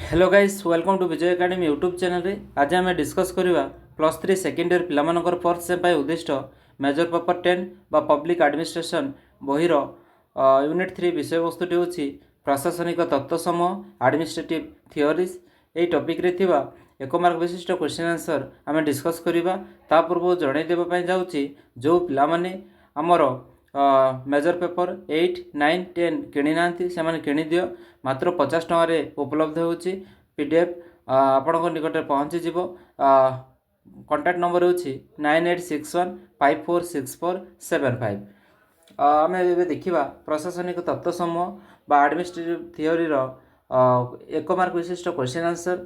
Hello guys welcome to Vijay Academy YouTube channel रे आज आम डिस्कस करवा +3 सेकेंड इयर पिलामानकर फोर्थ सेम उद्दिष्ट मेजर पेपर 10 बा पब्लिक एडमिनिस्ट्रेशन बहिर यूनिट 3 विषय वस्तुटी होछि प्रशासनिक तत्व समूह एडमिनिस्ट्रेटिव थियोरीज यही टॉपिक रे थिबा एक मार्क विशिष्ट क्वेश्चन आंसर आम डिस्कस करवा ता पूर्व जणै देबा पई जाउछि जो पिला माने हमर मेजर पेपर 8, 9, 10 किणी नांती से किणी दियो मात्र 50 टंकार उपलब्ध होची पीडीएफ आपण निकट पहुँची जीवो। कॉन्टैक्ट नंबर होची 9861546475। आम देखा प्रशासनिक तत्व समूह बा एडमिनिस्ट्रेटिव थियोरी एक मार्क विशिष्ट क्वेश्चन आंसर।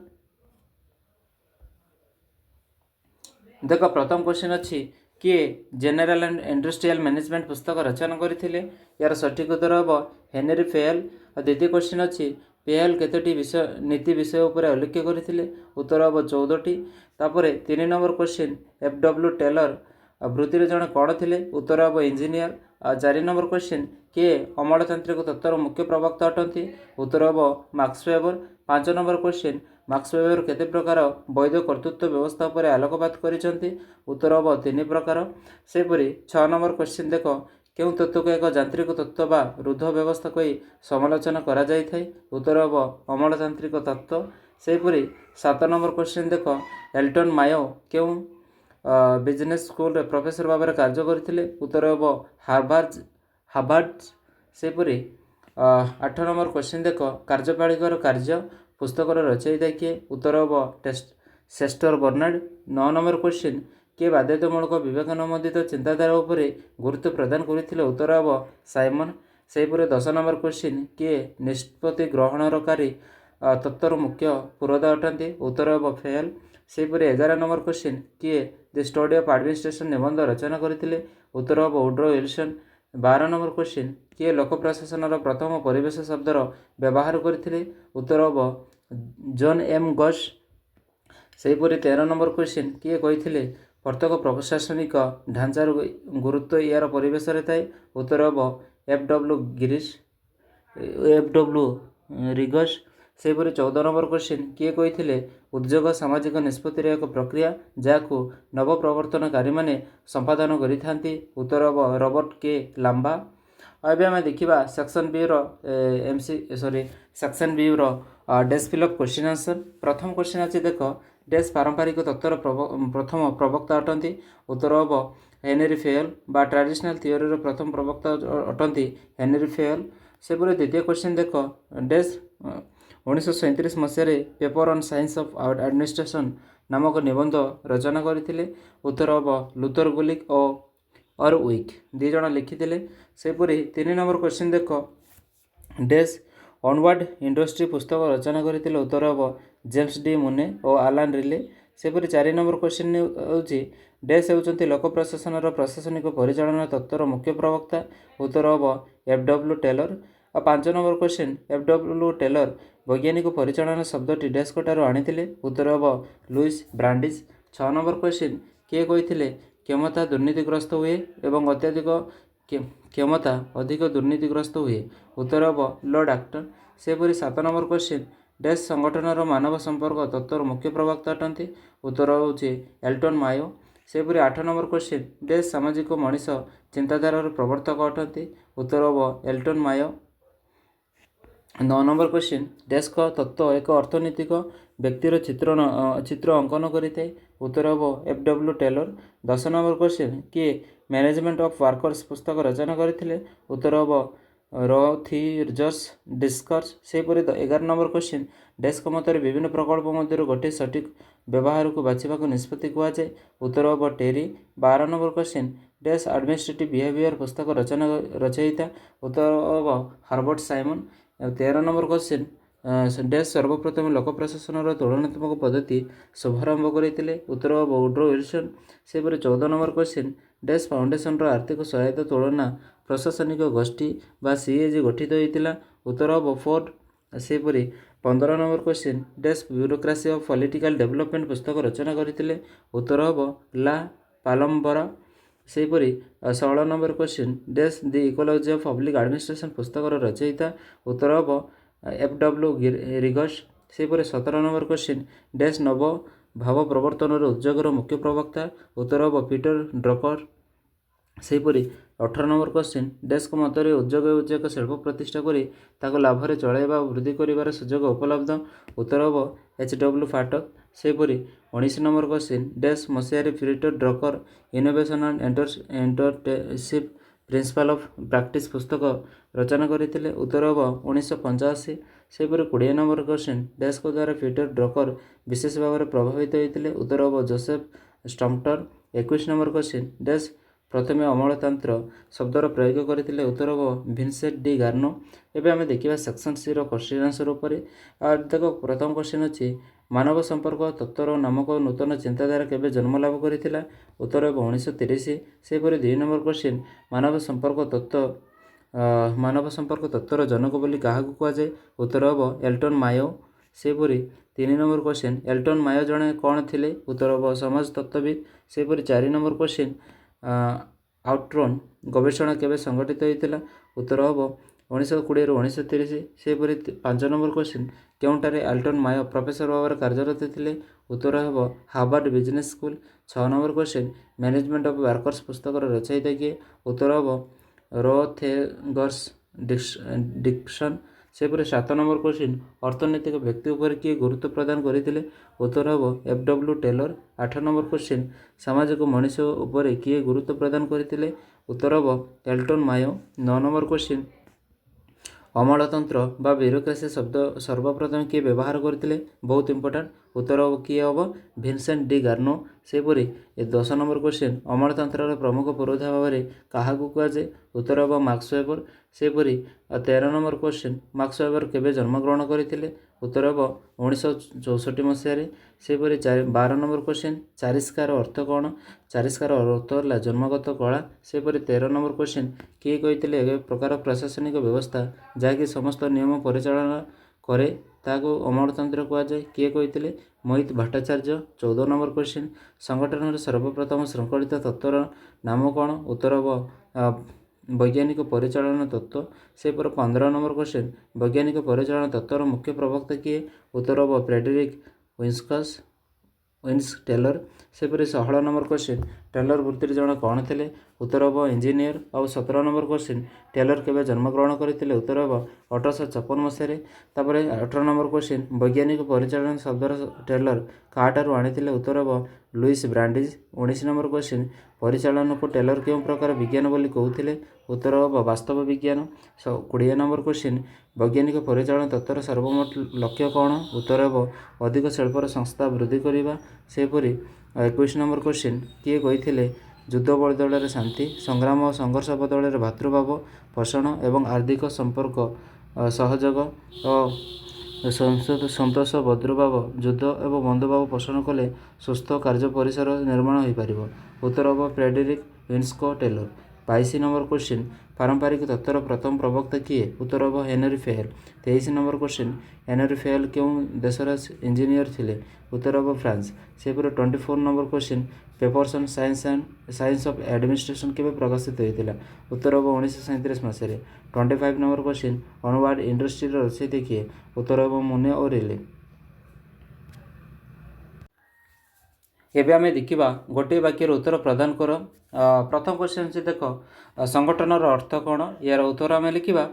देख प्रथम क्वेश्चन अच्छी किए जनरल एंड इंडस्ट्रियल मैनेजमेंट पुस्तक रचना करथिले यार सठिक उत्तर हम हेनरी फेयल। द्वितीय क्वेश्चन अच्छी फेयल केतोटी विषय नीति विषय उपर उल्लेख करथिले उत्तर हम 14टी। तापर 3 नंबर क्वेश्चन एफ.डब्ल्यू. टेलर वृत्तिर जड़े कौन थे उत्तर हम इंजीनियर। 4 नंबर क्वेश्चन किए अमलतांत्रिक तत्वर मुख्य प्रवक्ता अटंती उत्तर हम marks weber. 5 number question marks weber केते प्रकार वैध कर्तृत्व व्यवस्था पर आलोकपात करिसेंती उत्तर हम 3 प्रकार। सेपरी 6 नंबर क्वेश्चन देख क्यों तत्व को एक यांत्रिक तत्व बा रुद्ध व्यवस्था कही समालोचना करा जाय थाए उत्तर हम अमलतांत्रिक तत्व। सेपरी 7 नंबर क्वेश्चन देख एल्टन मायो क्यों बिजनेस स्कूल प्रोफेसर भाव में कार्य करते उत्तर हम हार्वर्ड। सेपरी 8 नंबर क्वेश्चन देख कार्यपालिकर कार्य पुस्तकर रचयिता किए उत्तर हम चेस्टर बर्नार्ड। 9 नंबर क्वेश्चन किए बाध्यतामूलक विवेकानुमोदित चिंताधारा उपरे गुरुत्व प्रदान करते उत्तर हम साइमन। सेहीपरि 10 नंबर क्वेश्चन किए निष्पत्ति ग्रहणकारी तत्वर मुख्य पुरोधा अटंती उत्तर हम फेयल। सेहीपरि 11 नंबर क्वेश्चन किए द स्टडी ऑफ एडमिनिस्ट्रेशन निबंध रचना करते उत्तर हम वुड्रो विल्सन। 12 नंबर क्वेश्चन किए लोक प्रशासन प्रथम परिवेश शब्दर व्यवहार करते उत्तर हम जॉन एम गश। सेहीपरि 13 नंबर क्वेश्चन किए कही प्रत्येक प्रशासनिक ढांचार गुरुत्व यार परिवेश थाए उत्तर हम एफ.डब्ल्यू. रिगस। सेहीपरि 14 नंबर क्वेश्चन किए कही उद्योग सामाजिक निष्पत्तिर एक प्रक्रिया जहाँ नवप्रवर्तनकारी माने संपादन करिथांती उत्तर हम रॉबर्ट के लांबा। अबे आम देखा सेक्शन बी सेक्शन बी डेस्क फिलअप क्वेश्चन आंसर। प्रथम क्वेश्चन अच्छे देख डेस्क पारंपरिक तत्वर प्रथम प्रवक्ता अटंती उत्तर हम हेनरी फेयल बा ट्रेडिशनल थियोरी प्रथम प्रवक्ता अटंती हेनरी फेयल। सेपरि द्वितीय क्वेश्चन देख desk 1937 Masih paper on science of administration नामक निबंध रचना करते उत्तर हम लुथर गुलिक और विक 2 जन लिखिते। सेपरि 3 नंबर क्वेश्चन देख डेस्क ऑनवर्ड इंडस्ट्री पुस्तक रचना करते उत्तर हम जेम्स डी मुने और आलान रिले। सेपरि 4 नंबर क्वेश्चन होची डेस होउचंती लोक प्रशासन प्रशासनिक परिचालन तत्वर मुख्य प्रवक्ता उत्तर हम एफ.डब्ल्यू. टेलर। और 5 नंबर क्वेश्चन एफ.डब्ल्यू. टेलर वैज्ञानिक परिचालन शब्दटी डेस्क ठारू आनिथिले उत्तर हम लुइस ब्रांडिज। 6 नंबर क्वेश्चन किए कही क्षमता दुर्नीतिग्रस्त हुए एवं अत्यधिक क्षमता अधिक दुर्नीतिग्रस्त हुए उत्तर हम लॉर्ड एक्टन। सेपरि 7 नंबर क्वेश्चन डेस संगठनर मानव संपर्क तत्वर मुख्य प्रवक्ता अटंती उत्तर होची एल्टन मायो। सेपरि 8 नंबर क्वेश्चन डेस सामाजिक मनीष चिंताधारार प्रवर्तक अटंती उत्तर हम एल्टन मायो। 9 नंबर क्वेश्चन डेस्क तत्व एक अर्थनैतिक व्यक्तिर चित्र अंकन करें उत्तर हम एफ.डब्ल्यू. टेलर। 10 नंबर क्वेश्चन किए मैनेजमेंट ऑफ वर्कर्स पुस्तक रचना करते उत्तर हम रोथिजर्स डिस्कर्स। सेहीपरि 11 नंबर क्वेश्चन डेस्क मतर विभिन्न प्रकल्प मध्य गोटे सठिक व्यवहार को बाछा निष्पत्ति कहुए उत्तर हम टेरी। 12 number question desk administrative behaviour पुस्तक रचयिता उत्तर हम Herbert Simon. 13 number question desk सर्वप्रथम लोक प्रशासन तुलनात्मक पद्धति शुभारंभ करते उत्तर हम वुड्रो विल्सन। सेपरि 14 नंबर क्वेश्चन डेस्क फाउंडेशन आर्थिक सहायता तुलना प्रशासनिक गोष्ठी बा सीएजी गठित होता उत्तर हम फोर्ड। सेपरि 15 number question desk bureaucracy of political development पुस्तक रचना करते उत्तर हम ला पालम्बरा। सेहीपरि 16 number question desk the ecology of public administration पुस्तक रचयिता उत्तर हम एफ.डब्ल्यू. रिगस। ସେହିପରି 17 ନମ୍ବର କ୍ୱେଶ୍ଚିନ୍ ଡ୍ୟାସ୍ ନବ ଭାବ ପ୍ରବର୍ତ୍ତନର ଉଦ୍ଯୋଗର ମୁଖ୍ୟ ପ୍ରବକ୍ତା, ଉତ୍ତର ହେବ ପିଟର ଡ୍ରକର। ସେହିପରି 18 ନମ୍ବର କ୍ୱେଶ୍ଚିନ୍ ଡ୍ୟାସ୍କ ମଧ୍ୟରେ ଉଦ୍ଯୋଗ ହେଉଛି ଏକ ଶିଳ୍ପ ପ୍ରତିଷ୍ଠା କରି ତାକୁ ଲାଭରେ ଚଳାଇବା ଓ ବୃଦ୍ଧି କରିବାର ସୁଯୋଗ ଉପଲବ୍ଧ, ଉତ୍ତର ହେବ H.W. ଫାଟକ। ସେହିପରି 19 ନମ୍ବର କ୍ୱେଶ୍ଚିନ୍ ଡ୍ୟାସ୍ ମସିହାରେ Peter Drucker innovation and entrepreneurship principal of practice ପୁସ୍ତକ ରଚନା କରିଥିଲେ, ଉତ୍ତର ହେବ 1985। ସେହିପରି 20 ନମ୍ବର କ୍ୱେଶ୍ଚିନ୍ ଡ୍ୟାସ୍କ ଦ୍ୱାରା ପିଟର ଡ୍ରକର ବିଶେଷ ଭାବରେ ପ୍ରଭାବିତ ହୋଇଥିଲେ, ଉତ୍ତର ହେବ ଜୋସେଫ ଷ୍ଟମ୍ପଟର। 21 ନମ୍ବର କ୍ୱେଶ୍ଚିନ୍ ଡ୍ୟାସ୍ ପ୍ରଥମେ ଅମଳତନ୍ତ୍ର ଶବ୍ଦର ପ୍ରୟୋଗ କରିଥିଲେ, ଉତ୍ତର ହେବ ଭିନସେଣ୍ଟ ଡି ଗାର୍ନୋ। ଏବେ ଆମେ ଦେଖିବା ସେକ୍ସନ୍ ସିର କ୍ୱେଶ୍ଚିନ୍ ଆନ୍ସର ଉପରେ। ଦେଖ ପ୍ରଥମ କ୍ୱେଶ୍ଚିନ୍ ଅଛି ମାନବ ସମ୍ପର୍କ ତତ୍ତ୍ୱର ନାମକ ନୂତନ ଚିନ୍ତାଧାରା କେବେ ଜନ୍ମ ଲାଭ କରିଥିଲା, ଉତ୍ତର ହେବ 1930। ସେହିପରି 2 ନମ୍ବର କ୍ୱେଶ୍ଚିନ୍ ମାନବ ସମ୍ପର୍କ ତତ୍ତ୍ୱର ଜନକ ବୋଲି କାହାକୁ କୁହାଯାଏ, ଉତ୍ତର ହେବ ଏଲଟନ୍ ମାୟୋ। ସେହିପରି 3 ନମ୍ବର କ୍ୱେଶ୍ଚିନ୍ ଏଲଟନ୍ ମାୟୋ ଜଣେ କ'ଣ ଥିଲେ, ଉତ୍ତର ହେବ ସମାଜତତ୍ତ୍ୱବିତ୍। ସେହିପରି 4 ନମ୍ବର କ୍ୱେଶ୍ଚିନ୍ ଆଉଟ୍ରନ୍ ଗବେଷଣା କେବେ ସଂଗଠିତ ହୋଇଥିଲା, ଉତ୍ତର ହେବ 1920ରୁ 1930। ସେହିପରି 5 ନମ୍ବର କ୍ୱେଶ୍ଚିନ୍ କେଉଁଠାରେ ଏଲଟନ୍ ମାୟୋ ପ୍ରଫେସର ଭାବରେ କାର୍ଯ୍ୟରତ ଥିଲେ, ଉତ୍ତର ହେବ Harvard business school. 6 number question management of workers ପୁସ୍ତକର ରଚୟିତା କିଏ, ଉତ୍ତର ହେବ ରୋଥେଗର୍ସ ଡିକ୍ସନ୍। ସେହିପରି 7 ନମ୍ବର କ୍ୱେଶ୍ଚିନ୍ ଅର୍ଥନୈତିକ ବ୍ୟକ୍ତି ଉପରେ କିଏ ଗୁରୁତ୍ୱ ପ୍ରଦାନ କରିଥିଲେ, ଉତ୍ତର ହେବ F.W. ଟେଲର। 8 ନମ୍ବର କ୍ୱେଶ୍ଚିନ୍ ସାମାଜିକ ମଣିଷ ଉପରେ କିଏ ଗୁରୁତ୍ୱ ପ୍ରଦାନ କରିଥିଲେ, ଉତ୍ତର ହେବ ଏଲଟନ୍ ମାୟୋ। 9 ନମ୍ବର କ୍ୱେଶ୍ଚିନ୍ ଅମଳତନ୍ତ୍ର ବା ବ୍ୟୁରୋକ୍ରାସି ଶବ୍ଦ ସର୍ବପ୍ରଥମେ କିଏ ବ୍ୟବହାର କରିଥିଲେ, ବହୁତ ଇମ୍ପୋର୍ଟାଣ୍ଟ, ଉତ୍ତର କିଏ ହେବ ଭିନସେଣ୍ଟ ଡି ଗାର୍ନୋ। ସେହିପରି 10 ନମ୍ବର କ୍ୱେଶ୍ଚିନ୍ ଅମଳତନ୍ତ୍ରର ପ୍ରମୁଖ ପୁରୋଧା ଭାବରେ କାହାକୁ କୁହାଯାଏ, ଉତ୍ତର ହେବ ମାକ୍ସ ୱେବର। ସେହିପରି 13 ନମ୍ବର କ୍ୱେଶ୍ଚିନ୍ ମାକ୍ସ ୱେବର କେବେ ଜନ୍ମଗ୍ରହଣ କରିଥିଲେ, ଉତ୍ତର ହେବ 1964 ମସିହାରେ। ସେହିପରି 12 ନମ୍ବର କ୍ୱେଶ୍ଚିନ୍ ଚାରିଷ୍କାର ଅର୍ଥ କ'ଣ, ଚାରିଷ୍କାର ଅର୍ଥ ହେଲା ଜନ୍ମଗତ କଳା। ସେହିପରି 13 ନମ୍ବର କ୍ୱେଶ୍ଚିନ୍ କିଏ କହିଥିଲେ ଏକ ପ୍ରକାର ପ୍ରଶାସନିକ ବ୍ୟବସ୍ଥା ଯାହାକି ସମସ୍ତ ନିୟମ ପରିଚାଳନା କରେ ତାହାକୁ ଅମଳତନ୍ତ୍ର କୁହାଯାଏ, କିଏ କହିଥିଲେ, ମୋହିତ ଭଟ୍ଟାଚାର୍ଯ୍ୟ। 14 ନମ୍ବର କ୍ୱେଶ୍ଚିନ୍ ସଂଗଠନର ସର୍ବପ୍ରଥମ ଶୃଙ୍ଖଳିତ ତତ୍ତ୍ୱର ନାମ କ'ଣ, ଉତ୍ତର ହେବ ବୈଜ୍ଞାନିକ ପରିଚାଳନା ତତ୍ତ୍ୱ। ସେହିପରି 15 ନମ୍ବର କ୍ୱେଶ୍ଚିନ୍ ବୈଜ୍ଞାନିକ ପରିଚାଳନା ତତ୍ତ୍ୱର ମୁଖ୍ୟ ପ୍ରବକ୍ତା କିଏ, ଉତ୍ତର ହେବ ଫ୍ରେଡେରିକ୍ ୱିନ୍ସ ଟେଲର। ସେହିପରି 16 ନମ୍ବର କ୍ୱେଶ୍ଚିନ୍ ଟେଲର ବୃତ୍ତିରେ ଜଣେ କ'ଣ ଥିଲେ, ଉତ୍ତର ହେବ ଇଞ୍ଜିନିୟର। ଆଉ 17 ନମ୍ବର କ୍ୱେଶ୍ଚିନ୍ ଟେଲର କେବେ ଜନ୍ମଗ୍ରହଣ କରିଥିଲେ, ଉତ୍ତର ହେବ 1856 ମସିହାରେ। ତାପରେ 18 ନମ୍ବର କ୍ୱେଶ୍ଚିନ୍ ବୈଜ୍ଞାନିକ ପରିଚାଳନା ଶବ୍ଦର ଟେଲର କାହାଠାରୁ ଆଣିଥିଲେ, ଉତ୍ତର ହେବ ଲୁଇସ୍ ବ୍ରାଣ୍ଡିଜ୍। 19 ନମ୍ବର କ୍ୱେଶ୍ଚିନ୍ ପରିଚାଳନାକୁ ଟେଲର କେଉଁ ପ୍ରକାର ବିଜ୍ଞାନ ବୋଲି କହୁଥିଲେ, ଉତ୍ତର ହେବ ବାସ୍ତବ ବିଜ୍ଞାନ। 20 ନମ୍ବର କ୍ୱେଶ୍ଚିନ୍ ବୈଜ୍ଞାନିକ ପରିଚାଳନା ତତ୍ତ୍ୱର ସର୍ବମୋଟ ଲକ୍ଷ୍ୟ କ'ଣ, ଉତ୍ତର ହେବ ଅଧିକ ଶିଳ୍ପର ସଂସ୍ଥା ବୃଦ୍ଧି କରିବା। ସେହିପରି 21 ନମ୍ବର କ୍ୱେଶ୍ଚିନ୍ କିଏ କହିଥିଲେ ଯୁଦ୍ଧ ବଦଳରେ ଶାନ୍ତି, ସଂଗ୍ରାମ ଓ ସଂଘର୍ଷ ବଦଳରେ ଭାତୃଭାବ ପୋଷଣ ଏବଂ ଆର୍ଥିକ ସମ୍ପର୍କ ସହଯୋଗ ଓ ସନ୍ତୋଷ ଭଦ୍ରଭାବ ଯୁଦ୍ଧ ଏବଂ ବନ୍ଧୁଭାବ ପୋଷଣ କଲେ ସୁସ୍ଥ କାର୍ଯ୍ୟ ପରିସର ନିର୍ମାଣ ହୋଇପାରିବ, ଉତ୍ତର ହେବ Frederick Winslow Taylor. 22 number question ପାରମ୍ପରିକ ତତ୍ତ୍ୱର ପ୍ରଥମ ପ୍ରବକ୍ତା କିଏ, ଉତ୍ତର ହେବ Henri Fayol. 23 number question Henri Fayol କେଉଁ ଦେଶର ଇଞ୍ଜିନିୟର ଥିଲେ, ଉତ୍ତର ହେବ ଫ୍ରାନ୍ସ। ସେହିପରି 24 number question papers on science of administration କେବେ ପ୍ରକାଶିତ ହୋଇଥିଲା, ଉତ୍ତର ହେବ 1937 ମସିହାରେ। 25 ନମ୍ବର କ୍ୱେଶ୍ଚିନ୍ ଅନୱାର୍ଡ ଇଣ୍ଡଷ୍ଟ୍ରିର ରଚୟିତା କିଏ, ଉତ୍ତର ହେବ ମୁନେ ଓ ରିଲେ। ଏବେ ଆମେ ଦେଖିବା ଗୋଟିଏ ବାକ୍ୟର ଉତ୍ତର ପ୍ରଦାନ କର। ପ୍ରଥମ କ୍ୱେଶ୍ଚିନ୍ ଅଛି ଦେଖ ସଂଗଠନର ଅର୍ଥ କ'ଣ, ଏହାର ଉତ୍ତର ଆମେ ଲିଖିବା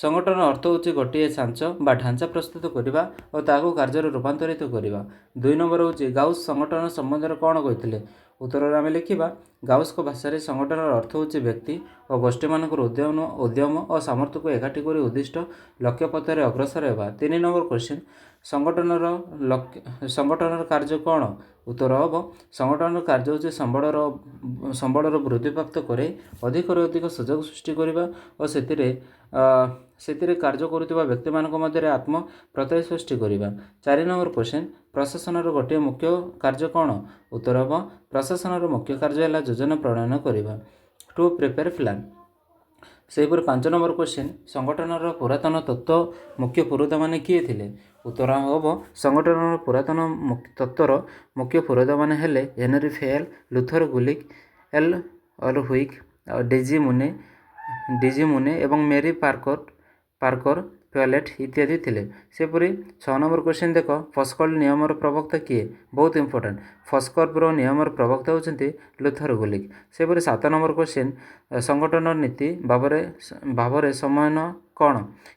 ସଂଗଠନର ଅର୍ଥ ହେଉଛି ଗୋଟିଏ ଛାଞ୍ଚ ବା ଢାଞ୍ଚା ପ୍ରସ୍ତୁତ କରିବା ଓ ତାହାକୁ କାର୍ଯ୍ୟରେ ରୂପାନ୍ତରିତ କରିବା। 2 ନମ୍ବର ହେଉଛି ଗାଉସ୍ ସଂଗଠନ ସମ୍ବନ୍ଧରେ କ'ଣ କହିଥିଲେ, ଉତ୍ତରରେ ଆମେ ଲିଖିବା ଗାଉସ୍ଙ୍କ ଭାଷାରେ ସଂଗଠନର ଅର୍ଥ ହେଉଛି ବ୍ୟକ୍ତି ଓ ଗୋଷ୍ଠୀମାନଙ୍କର ଉଦ୍ୟମ ଓ ସାମର୍ଥ୍ୟକୁ ଏକାଠି କରି ଉଦ୍ଦିଷ୍ଟ ଲକ୍ଷ୍ୟ ପଥରେ ଅଗ୍ରସର ହେବା। 3 ନମ୍ବର କ୍ୱେଶ୍ଚିନ୍ ସଂଗଠନର କାର୍ଯ୍ୟ କ'ଣ, ଉତ୍ତର ହେବ ସଂଗଠନର କାର୍ଯ୍ୟ ହେଉଛି ସମ୍ବଳର ବୃଦ୍ଧିପ୍ରାପ୍ତ କରେ, ଅଧିକରୁ ଅଧିକ ସୁଯୋଗ ସୃଷ୍ଟି କରିବା ଓ ସେଥିରେ କାର୍ଯ୍ୟ କରୁଥିବା ବ୍ୟକ୍ତିମାନଙ୍କ ମଧ୍ୟରେ ପ୍ରତ୍ୟୟ ସୃଷ୍ଟି କରିବା। 4 ନମ୍ବର କ୍ୱେଶ୍ଚିନ୍ ପ୍ରଶାସନର ଗୋଟିଏ ମୁଖ୍ୟ କାର୍ଯ୍ୟ କ'ଣ, ଉତ୍ତର ହେବ ପ୍ରଶାସନର ମୁଖ୍ୟ କାର୍ଯ୍ୟ ହେଲା ଯୋଜନା ପ୍ରଣୟନ କରିବା, ଟୁ ପ୍ରିପେୟାର ପ୍ଲାନ୍। ସେହିପରି 5 ନମ୍ବର କ୍ୱେଶ୍ଚିନ୍ ସଂଗଠନର ପୁରାତନ ତତ୍ତ୍ୱ ମୁଖ୍ୟ ପୁରୋଧାମାନେ କିଏ ଥିଲେ, ଉତ୍ତର ହେବ ସଂଗଠନର ପୁରାତନ ତତ୍ତ୍ୱର ମୁଖ୍ୟ ପୁରୋଧାମାନେ ହେଲେ Henri Fayol, Luther Gulick, L Urwick, D G Mooney ଏବଂ ମେରୀ ପାର୍କର। ପ୍ୟାଲେଟ୍ ଇତ୍ୟାଦି ଥିଲେ। ସେପରି 6 ନମ୍ବର କ୍ୱେଶ୍ଚିନ୍ ଦେଖ, ଫସ୍କଲ୍ ନିୟମର ପ୍ରବକ୍ତା କିଏ? ବହୁତ ଇମ୍ପୋର୍ଟାଣ୍ଟ। ଫସ୍କର୍ର ନିୟମର ପ୍ରବକ୍ତା ହେଉଛନ୍ତି ଲୁଥର ଗୁଲିକ୍। ସେପରି 7 ନମ୍ବର କ୍ୱେଶ୍ଚିନ୍, ସଂଗଠନର ନୀତି ଭାବରେ ସମନ୍ୱୟ କ'ଣ?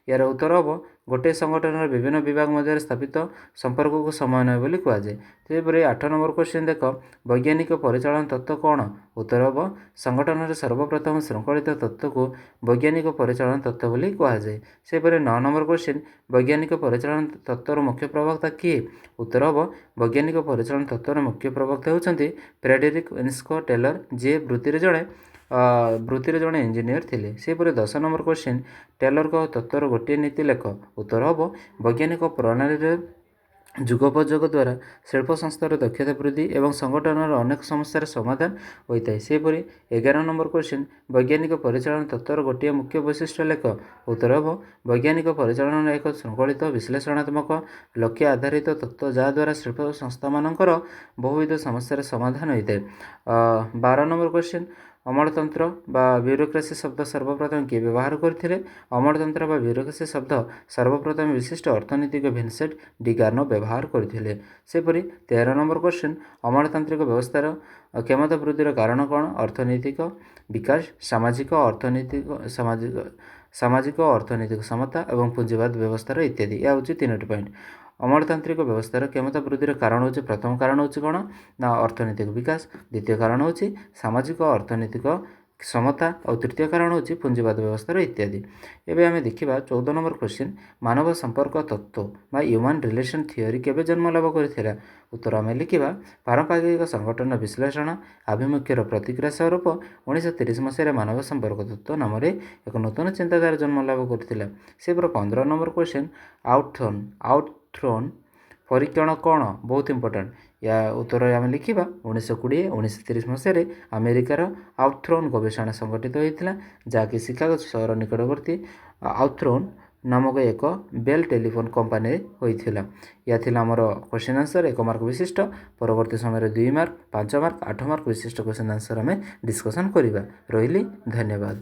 ଏହାର ଉତ୍ତର ହେବ ଗୋଟିଏ ସଂଗଠନର ବିଭିନ୍ନ ବିଭାଗ ମଧ୍ୟରେ ସ୍ଥାପିତ ସମ୍ପର୍କକୁ ସମନ୍ୱୟ ବୋଲି କୁହାଯାଏ। ସେପରି 8 ନମ୍ବର କ୍ୱେଶ୍ଚିନ୍ ଦେଖ, ବୈଜ୍ଞାନିକ ପରିଚାଳନା ତତ୍ତ୍ୱ କ'ଣ? ଉତ୍ତର ହେବ ସଂଗଠନରେ ସର୍ବପ୍ରଥମ ଶୃଙ୍ଖଳିତ ତତ୍ତ୍ୱକୁ ବୈଜ୍ଞାନିକ ପରିଚାଳନା ତତ୍ତ୍ୱ ବୋଲି କୁହାଯାଏ। ସେପରି 9 ନମ୍ବର କ୍ୱେଶ୍ଚିନ୍, ବୈଜ୍ଞାନିକ ପରିଚାଳନା ତତ୍ତ୍ୱର ମୁଖ୍ୟ ପ୍ରବକ୍ତା କିଏ? ଉତ୍ତର ହେବ ବୈଜ୍ଞାନିକ ପରିଚାଳନା ତତ୍ତ୍ୱର ମୁଖ୍ୟ ପ୍ରବକ୍ତା ହେଉଛନ୍ତି ଫ୍ରେଡେରିକ୍ ୱିନ୍ସ୍କୋ ଟେଲର, ଯିଏ ବୃତ୍ତିରେ ଜଣେ ଇଞ୍ଜିନିୟର ଥିଲେ। ସେପରି 10 ନମ୍ବର କ୍ୱେଶ୍ଚିନ୍, ଟେଲରଙ୍କ ତତ୍ତ୍ୱର ଗୋଟିଏ ନୀତି ଲେଖ। ଉତ୍ତର ହେବ ବୈଜ୍ଞାନିକ ପ୍ରଣାଳୀରେ ଯୁଗୋପଯୋଗ ଦ୍ୱାରା ଶିଳ୍ପ ସଂସ୍ଥାର ଦକ୍ଷତା ବୃଦ୍ଧି ଏବଂ ସଂଗଠନର ଅନେକ ସମସ୍ୟାର ସମାଧାନ ହୋଇଥାଏ। ସେହିପରି 11 ନମ୍ବର କ୍ୱେଶ୍ଚିନ୍, ବୈଜ୍ଞାନିକ ପରିଚାଳନା ତତ୍ତ୍ୱର ଗୋଟିଏ ମୁଖ୍ୟ ବୈଶିଷ୍ଟ୍ୟ ଲେଖ। ଉତ୍ତର ହେବ ବୈଜ୍ଞାନିକ ପରିଚାଳନା ଏକ ଶୃଙ୍ଖଳିତ ବିଶ୍ଳେଷଣାତ୍ମକ ଲକ୍ଷ୍ୟ ଆଧାରିତ ତତ୍ତ୍ୱ ଯାହାଦ୍ୱାରା ଶିଳ୍ପ ସଂସ୍ଥାମାନଙ୍କର ବହୁବିଧ ସମସ୍ୟାର ସମାଧାନ ହୋଇଥାଏ। 12 ନମ୍ବର କ୍ୱେଶ୍ଚିନ୍, ଅମଳତନ୍ତ୍ର ବା ବ୍ୟୁରୋକ୍ରାସି ଶବ୍ଦ ସର୍ବପ୍ରଥମେ କିଏ ବ୍ୟବହାର କରିଥିଲେ? ଅମଳତନ୍ତ୍ର ବା ବ୍ୟୁରୋକ୍ରାସି ଶବ୍ଦ ସର୍ବପ୍ରଥମେ ବିଶିଷ୍ଟ ଅର୍ଥନୀତିଜ୍ଞ ଭିନସେଣ୍ଟ ଡି ଗାର୍ନୋ ବ୍ୟବହାର କରିଥିଲେ। ସେପରି 13 ନମ୍ବର କ୍ୱେଶ୍ଚିନ୍, ଅମଳତାନ୍ତ୍ରିକ ବ୍ୟବସ୍ଥାର କ୍ଷମତା ବୃଦ୍ଧିର କାରଣ କ'ଣ? ଅର୍ଥନୈତିକ ବିକାଶ, ସାମାଜିକ ଅର୍ଥନୈତିକ ସମତା ଏବଂ ପୁଞ୍ଜିବାଦ ବ୍ୟବସ୍ଥାର ଇତ୍ୟାଦି। ଏହା ହେଉଛି 3ଟି ପଏଣ୍ଟ। ଅମଳତାନ୍ତ୍ରିକ ବ୍ୟବସ୍ଥାର କ୍ଷମତା ବୃଦ୍ଧିର କାରଣ ହେଉଛି, ପ୍ରଥମ କାରଣ ହେଉଛି କ'ଣ ନା ଅର୍ଥନୈତିକ ବିକାଶ, ଦ୍ୱିତୀୟ କାରଣ ହେଉଛି ସାମାଜିକ ଅର୍ଥନୈତିକ ସମତା ଆଉ ତୃତୀୟ କାରଣ ହେଉଛି ପୁଞ୍ଜିବାଦ ବ୍ୟବସ୍ଥାର ଇତ୍ୟାଦି। ଏବେ ଆମେ ଦେଖିବା 14 ନମ୍ବର କ୍ୱେଶ୍ଚିନ୍, ମାନବ ସମ୍ପର୍କ ତତ୍ତ୍ୱ ବା ହ୍ୟୁମାନ୍ ରିଲେସନ୍ ଥିଓରି କେବେ ଜନ୍ମ ଲାଭ କରିଥିଲା? ଉତ୍ତର ଆମେ ଲିଖିବା ପାରମ୍ପରିକ ସଂଗଠନ ବିଶ୍ଳେଷଣ ଆଭିମୁଖ୍ୟର ପ୍ରତିକ୍ରିୟା ସ୍ୱରୂପ 1930 ମସିହାରେ ମାନବ ସମ୍ପର୍କ ତତ୍ତ୍ୱ ନାମରେ ଏକ ନୂତନ ଚିନ୍ତାଧାରା ଜନ୍ମ ଲାଭ କରିଥିଲା। ସେପରି 15 ନମ୍ବର କ୍ୱେଶ୍ଚିନ୍, ଆଉଟ୍ଥ୍ରୋନ୍ ପରୀକ୍ଷଣ କ'ଣ? ବହୁତ ଇମ୍ପୋର୍ଟାଣ୍ଟ। ଏହା ଉତ୍ତର ଆମେ ଲିଖିବା 1920-1930 ମସିହାରେ ଆମେରିକାର ଆଉଟ୍ଥ୍ରୋନ୍ ଗବେଷଣା ସଂଗଠିତ ହୋଇଥିଲା, ଯାହାକି ଶିକାଗୋ ସହର ନିକଟବର୍ତ୍ତୀ ଆଉଟ୍ଥ୍ରୋନ୍ ନାମକ ଏକ ବେଲ୍ ଟେଲିଫୋନ୍ କମ୍ପାନୀରେ ହୋଇଥିଲା। ଏହା ଥିଲା ଆମର କ୍ୱେଶ୍ଚିନ୍ ଆନ୍ସର୍ 1 ମାର୍କ ବିଶିଷ୍ଟ। ପରବର୍ତ୍ତୀ ସମୟରେ 2 ମାର୍କ, 5 ମାର୍କ, 8 ମାର୍କ ବିଶିଷ୍ଟ କ୍ୱେଶ୍ଚିନ୍ ଆନ୍ସର୍ ଆମେ ଡିସ୍କସନ୍ କରିବା। ରହିଲି, ଧନ୍ୟବାଦ।